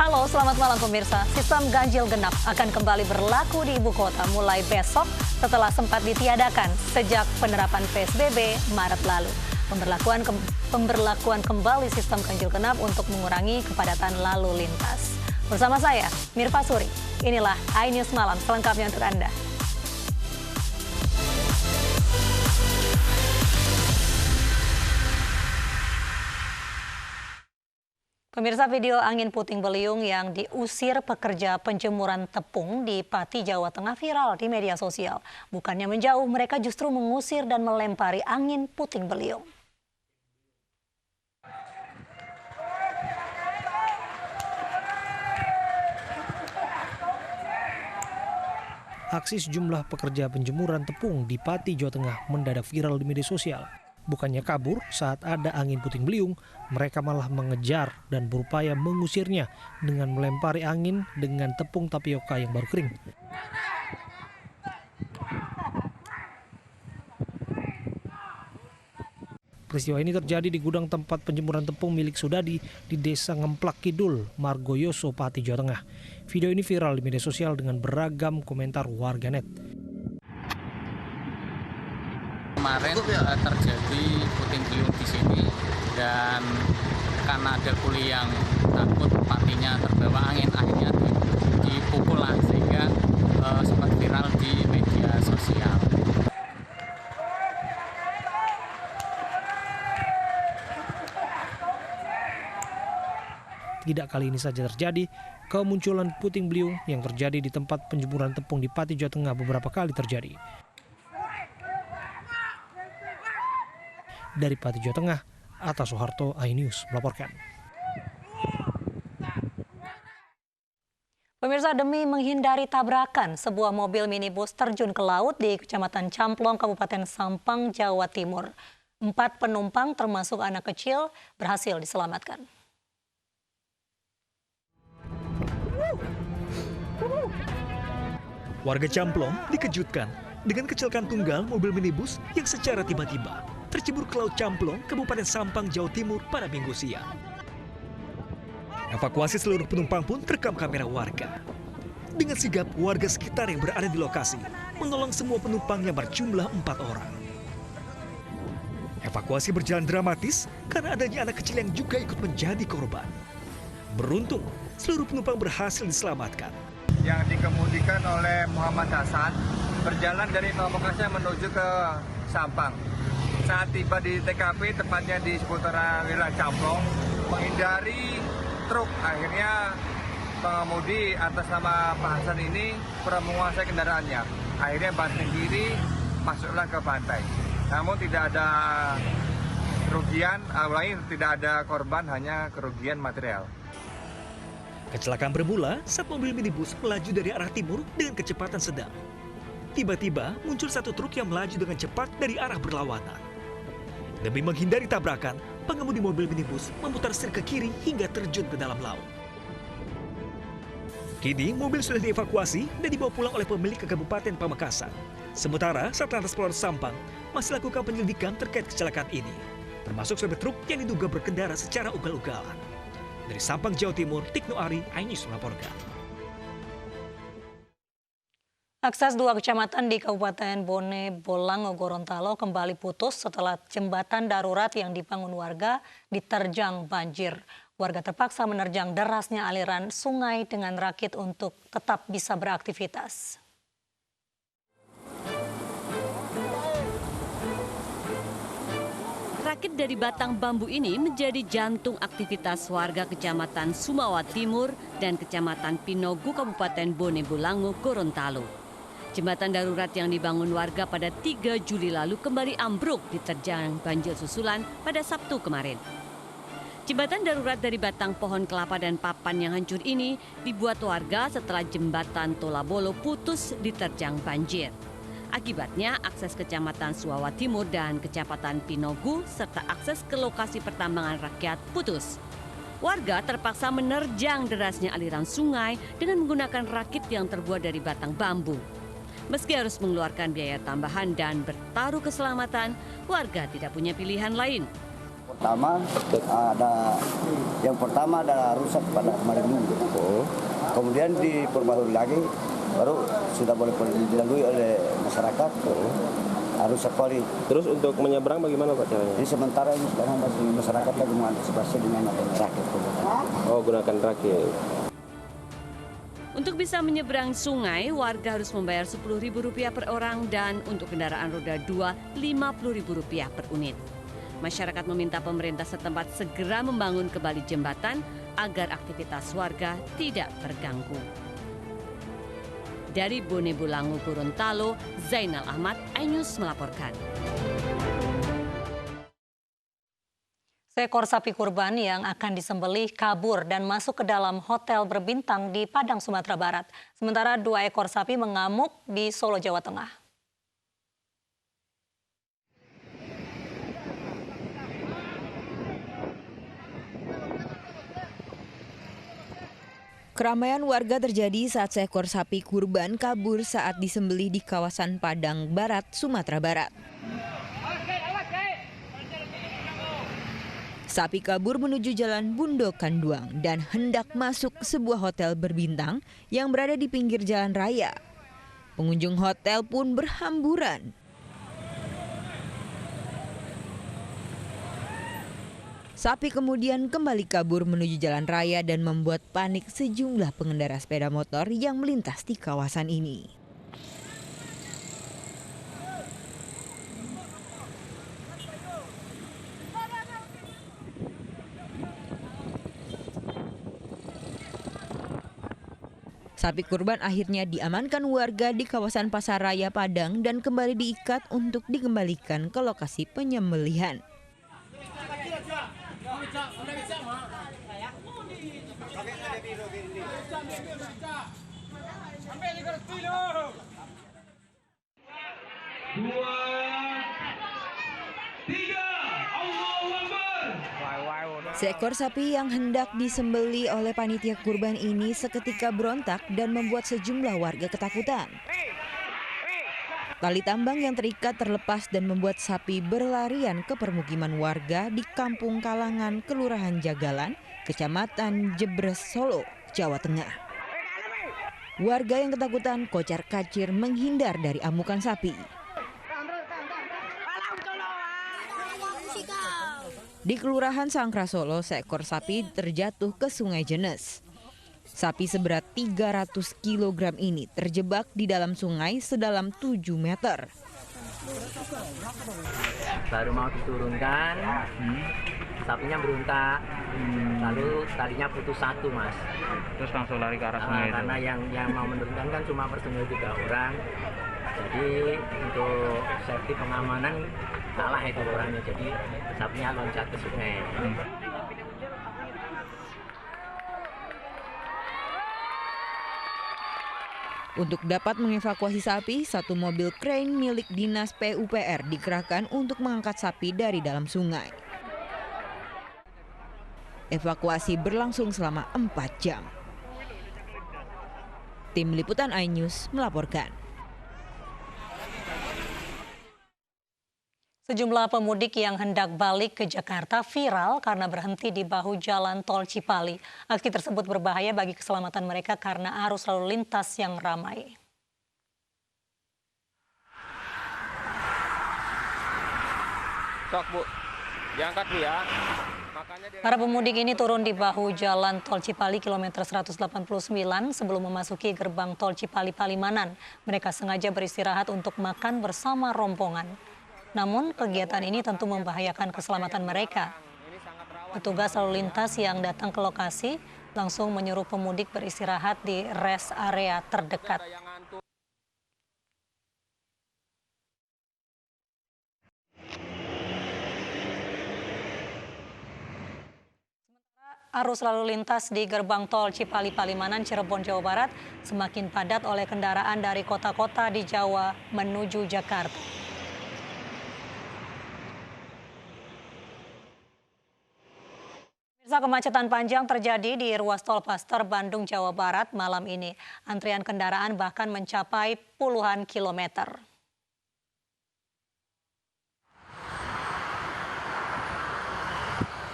Halo, selamat malam pemirsa. Sistem ganjil genap akan kembali berlaku di ibu kota mulai besok setelah sempat ditiadakan sejak penerapan PSBB Maret lalu. Pemberlakuan kembali sistem ganjil genap untuk mengurangi kepadatan lalu lintas. Bersama saya, Mirva Suri. Inilah iNews Malam selengkapnya untuk Anda. Pemirsa, video angin puting beliung yang diusir pekerja penjemuran tepung di Pati, Jawa Tengah viral di media sosial. Bukannya menjauh, mereka justru mengusir dan melempari angin puting beliung. Aksi sejumlah pekerja penjemuran tepung di Pati, Jawa Tengah mendadak viral di media sosial. Bukannya kabur saat ada angin puting beliung, mereka malah mengejar dan berupaya mengusirnya dengan melempari angin dengan tepung tapioka yang baru kering. Peristiwa ini terjadi di gudang tempat penjemuran tepung milik Sudadi di Desa Ngemplak Kidul, Margoyoso, Pati, Jawa Tengah. Video ini viral di media sosial dengan beragam komentar warganet. Kemarin terjadi puting beliung di sini dan karena ada kuli yang takut patinya terbawa angin, akhirnya dipukul lah, sehingga sempat viral di media sosial. Tidak kali ini saja terjadi, kemunculan puting beliung yang terjadi di tempat penjemuran tepung di Pati, Jawa Tengah beberapa kali terjadi. Dari Pati, Jawa Tengah, Atta Soeharto, iNews melaporkan. Pemirsa, demi menghindari tabrakan, sebuah mobil minibus terjun ke laut di Kecamatan Camplong, Kabupaten Sampang, Jawa Timur. 4 penumpang termasuk anak kecil berhasil diselamatkan. Warga Camplong dikejutkan dengan kecelakaan tunggal mobil minibus yang secara tiba-tiba tercebur ke Laut Camplong, Kabupaten Sampang, Jawa Timur pada Minggu siang. Evakuasi seluruh penumpang pun terekam kamera warga. Dengan sigap, warga sekitar yang berada di lokasi menolong semua penumpang yang berjumlah 4 orang. Evakuasi berjalan dramatis karena adanya anak kecil yang juga ikut menjadi korban. Beruntung, seluruh penumpang berhasil diselamatkan. Yang dikemudikan oleh Muhammad Hasan berjalan dari Pamekasan menuju ke Sampang. Saat tiba di TKP, tepatnya di seputaran wilayah Camplong, menghindari truk. Akhirnya pengemudi atas nama Pak Hasan ini kurang menguasai kendaraannya. Akhirnya banting kiri, masuklah ke pantai. Namun tidak ada kerugian, tidak ada korban, hanya kerugian material. Kecelakaan bermula saat mobil minibus melaju dari arah timur dengan kecepatan sedang. Tiba-tiba muncul satu truk yang melaju dengan cepat dari arah berlawanan. Demi menghindari tabrakan, pengemudi mobil minibus memutar setir ke kiri hingga terjun ke dalam laut. Kini mobil sudah dievakuasi dan dibawa pulang oleh pemilik ke Kabupaten Pamekasan. Sementara Satlantas Polres Sampang masih lakukan penyelidikan terkait kecelakaan ini, termasuk sopir truk yang diduga berkendara secara ugal-ugalan. Dari Sampang, Jawa Timur, Tikno Ari, iNews melaporkan. Akses 2 kecamatan di Kabupaten Bone Bolango, Gorontalo kembali putus setelah jembatan darurat yang dibangun warga diterjang banjir. Warga terpaksa menerjang derasnya aliran sungai dengan rakit untuk tetap bisa beraktivitas. Rakit dari batang bambu ini menjadi jantung aktivitas warga Kecamatan Sumawa Timur dan Kecamatan Pinogu, Kabupaten Bone Bolango, Gorontalo. Jembatan darurat yang dibangun warga pada 3 Juli lalu kembali ambruk diterjang banjir susulan pada Sabtu kemarin. Jembatan darurat dari batang pohon kelapa dan papan yang hancur ini dibuat warga setelah jembatan Tolabolo putus diterjang banjir. Akibatnya akses Kecamatan Sumawa Timur dan Kecamatan Pinogu serta akses ke lokasi pertambangan rakyat putus. Warga terpaksa menerjang derasnya aliran sungai dengan menggunakan rakit yang terbuat dari batang bambu. Meski harus mengeluarkan biaya tambahan dan bertaruh keselamatan, warga tidak punya pilihan lain. Yang pertama ada rusak pada kemarin minggu. Kemudian diperbarui lagi, baru sudah boleh dilalui oleh masyarakat. Harus sekali. Terus untuk menyeberang bagaimana Pak caranya? Jadi sementara ini sekarang masih masyarakat lagi mengantisipasi dengan adanya rakit. Oh, gunakan rakit. Untuk bisa menyeberang sungai, warga harus membayar Rp10.000 per orang dan untuk kendaraan roda 2 Rp50.000 per unit. Masyarakat meminta pemerintah setempat segera membangun kembali jembatan agar aktivitas warga tidak terganggu. Dari Bone Bolango, Gorontalo, Zainal Ahmad, iNews melaporkan. Seekor sapi kurban yang akan disembelih kabur dan masuk ke dalam hotel berbintang di Padang, Sumatera Barat. Sementara 2 ekor sapi mengamuk di Solo, Jawa Tengah. Keramaian warga terjadi saat seekor sapi kurban kabur saat disembelih di kawasan Padang Barat, Sumatera Barat. Sapi kabur menuju Jalan Bundo Kanduang dan hendak masuk sebuah hotel berbintang yang berada di pinggir jalan raya. Pengunjung hotel pun berhamburan. Sapi kemudian kembali kabur menuju jalan raya dan membuat panik sejumlah pengendara sepeda motor yang melintas di kawasan ini. Sapi kurban akhirnya diamankan warga di kawasan Pasar Raya Padang dan kembali diikat untuk dikembalikan ke lokasi penyembelihan. Seekor sapi yang hendak disembeli oleh panitia kurban ini seketika berontak dan membuat sejumlah warga ketakutan. Tali tambang yang terikat terlepas dan membuat sapi berlarian ke permukiman warga di Kampung Kalangan, Kelurahan Jagalan, Kecamatan Jebres, Solo, Jawa Tengah. Warga yang ketakutan kocar-kacir menghindar dari amukan sapi. Di Kelurahan Sangkra Solo, seekor sapi terjatuh ke Sungai Jenes. Sapi seberat 300 kg ini terjebak di dalam sungai sedalam 7 meter. Baru mau diturunkan, sapinya berontak, lalu talinya putus satu, Mas. Terus langsung lari ke arah sungai itu? Karena yang mau menurunkan kan cuma personil 3 orang. Jadi untuk safety pengamanan kalah itu orangnya, jadi sapinya loncat ke sungai. Untuk dapat mengevakuasi sapi, satu mobil krain milik Dinas PUPR dikerahkan untuk mengangkat sapi dari dalam sungai. Evakuasi berlangsung selama 4 jam. Tim Liputan iNews melaporkan. Sejumlah pemudik yang hendak balik ke Jakarta viral karena berhenti di bahu jalan tol Cipali. Aksi tersebut berbahaya bagi keselamatan mereka karena arus lalu lintas yang ramai. Sok Bu, diangkat Bu ya. Para pemudik ini turun di bahu jalan tol Cipali kilometer 189 sebelum memasuki gerbang tol Cipali Palimanan. Mereka sengaja beristirahat untuk makan bersama rombongan. Namun kegiatan ini tentu membahayakan keselamatan mereka. Petugas lalu lintas yang datang ke lokasi langsung menyuruh pemudik beristirahat di rest area terdekat. Arus lalu lintas di gerbang tol Cipali Palimanan, Cirebon, Jawa Barat semakin padat oleh kendaraan dari kota-kota di Jawa menuju Jakarta. Kemacetan panjang terjadi di ruas tol Paster, Bandung, Jawa Barat malam ini. Antrian kendaraan bahkan mencapai puluhan kilometer.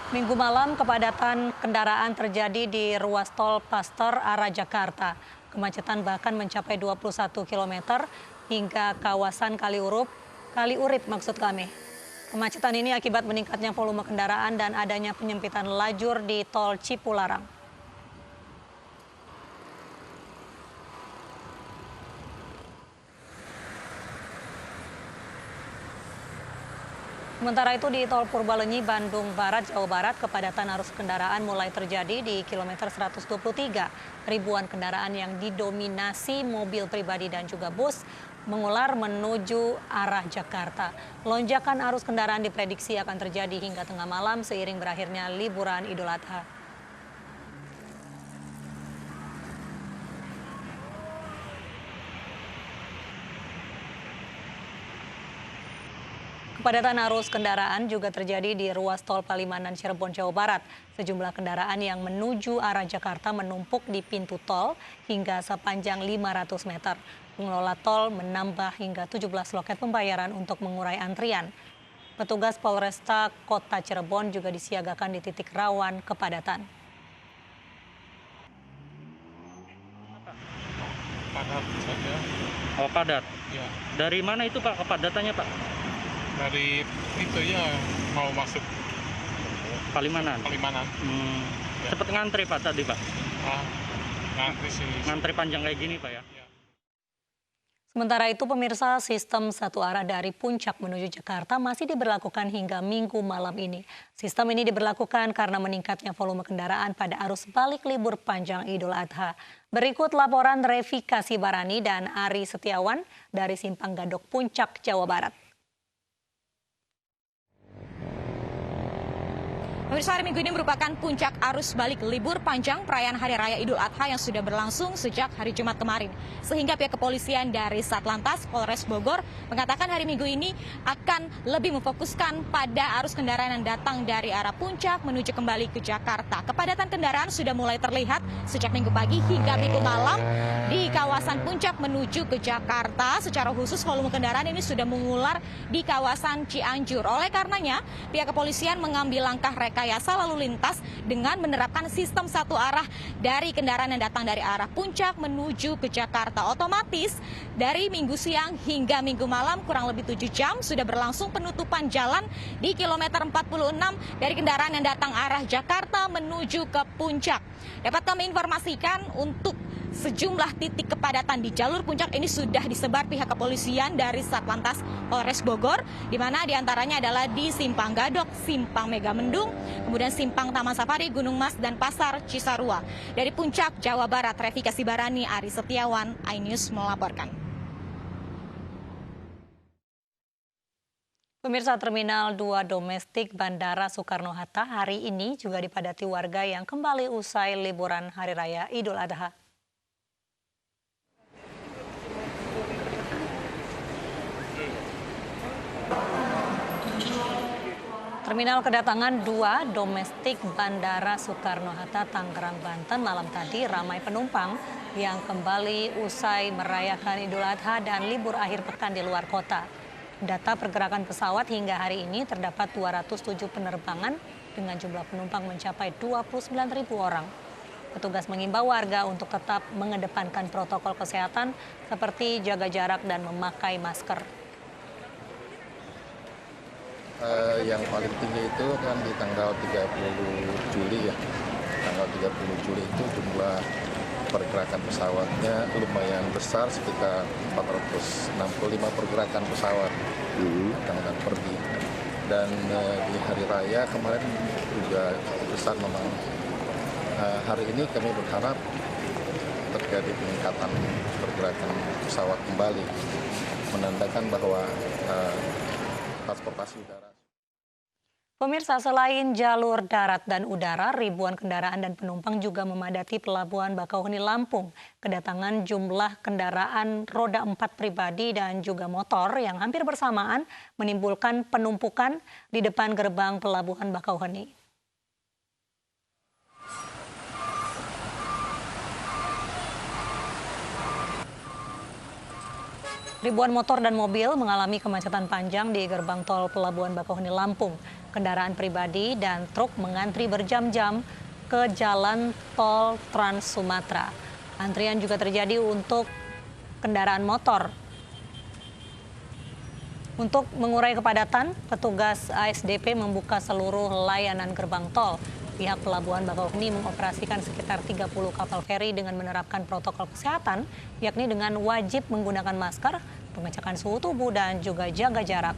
Minggu malam kepadatan kendaraan terjadi di ruas tol Pasteur arah Jakarta. Kemacetan bahkan mencapai 21 km hingga kawasan Kaliurip maksud kami. Kemacetan ini akibat meningkatnya volume kendaraan dan adanya penyempitan lajur di tol Cipularang. Sementara itu di tol Purbalenyi, Bandung Barat, Jawa Barat, kepadatan arus kendaraan mulai terjadi di kilometer 123. Ribuan kendaraan yang didominasi mobil pribadi dan juga bus mengular menuju arah Jakarta. Lonjakan arus kendaraan diprediksi akan terjadi hingga tengah malam seiring berakhirnya liburan Idul Adha. Kepadatan arus kendaraan juga terjadi di ruas tol Palimanan Cirebon, Jawa Barat. Sejumlah kendaraan yang menuju arah Jakarta menumpuk di pintu tol hingga sepanjang 500 meter. Pengelola tol menambah hingga 17 loket pembayaran untuk mengurai antrian. Petugas Polresta Kota Cirebon juga disiagakan di titik rawan kepadatan. Padat saja. Oh, padat. Ya. Dari mana itu Pak kepadatannya Pak? Dari itu ya mau masuk Palimanan. Palimanan. Ya. Cepet ngantri Pak tadi Pak? Ngantri sih. Ngantri panjang kayak gini Pak ya? Sementara itu pemirsa, sistem satu arah dari Puncak menuju Jakarta masih diberlakukan hingga Minggu malam ini. Sistem ini diberlakukan karena meningkatnya volume kendaraan pada arus balik libur panjang Idul Adha. Berikut laporan Revi Kasibarani dan Ari Setiawan dari Simpang Gadok Puncak, Jawa Barat. Pemirsa, hari Minggu ini merupakan puncak arus balik libur panjang perayaan Hari Raya Idul Adha yang sudah berlangsung sejak hari Jumat kemarin. Sehingga pihak kepolisian dari Satlantas Polres Bogor mengatakan hari Minggu ini akan lebih memfokuskan pada arus kendaraan yang datang dari arah puncak menuju kembali ke Jakarta. Kepadatan kendaraan sudah mulai terlihat sejak Minggu pagi hingga Minggu malam di kawasan puncak menuju ke Jakarta. Secara khusus volume kendaraan ini sudah mengular di kawasan Cianjur. Oleh karenanya pihak kepolisian mengambil langkah rekayasa lalu lintas dengan menerapkan sistem satu arah dari kendaraan yang datang dari arah puncak menuju ke Jakarta. Otomatis dari Minggu siang hingga Minggu malam kurang lebih 7 jam sudah berlangsung penutupan jalan di kilometer 46 dari kendaraan yang datang arah Jakarta menuju ke puncak. Dapat kami informasikan untuk sejumlah titik kepadatan di jalur puncak ini sudah disebar pihak kepolisian dari Satlantas Polres Bogor, di mana diantaranya adalah di Simpang Gadok, Simpang Megamendung, kemudian Simpang Taman Safari, Gunung Mas, dan Pasar Cisarua. Dari Puncak, Jawa Barat, Revi Kasibarani, Ari Setiawan, iNews melaporkan. Pemirsa, Terminal 2 Domestik Bandara Soekarno-Hatta hari ini juga dipadati warga yang kembali usai liburan Hari Raya Idul Adha. Terminal kedatangan 2 Domestik Bandara Soekarno-Hatta, Tangerang, Banten malam tadi ramai penumpang yang kembali usai merayakan Idul Adha dan libur akhir pekan di luar kota. Data pergerakan pesawat hingga hari ini terdapat 207 penerbangan dengan jumlah penumpang mencapai 29.000 orang. Petugas mengimbau warga untuk tetap mengedepankan protokol kesehatan seperti jaga jarak dan memakai masker. Yang paling tinggi itu kan di tanggal 30 Juli ya. Tanggal 30 Juli itu jumlah pergerakan pesawatnya lumayan besar, sekitar 465 pergerakan pesawat datang dan pergi. Dan di Hari Raya kemarin juga besar memang. Hari ini kami berharap terjadi peningkatan pergerakan pesawat kembali, menandakan bahwa transportasi udara. Pemirsa, selain jalur darat dan udara, ribuan kendaraan dan penumpang juga memadati Pelabuhan Bakauheni, Lampung. Kedatangan jumlah kendaraan roda 4 pribadi dan juga motor yang hampir bersamaan menimbulkan penumpukan di depan gerbang Pelabuhan Bakauheni. Ribuan motor dan mobil mengalami kemacetan panjang di gerbang tol Pelabuhan Bakauheni, Lampung. Kendaraan pribadi dan truk mengantri berjam-jam ke jalan tol Trans Sumatera. Antrian juga terjadi untuk kendaraan motor. Untuk mengurai kepadatan, petugas ASDP membuka seluruh layanan gerbang tol. Pihak Pelabuhan Bakauheni mengoperasikan sekitar 30 kapal feri dengan menerapkan protokol kesehatan, yakni dengan wajib menggunakan masker, pengecekan suhu tubuh, dan juga jaga jarak.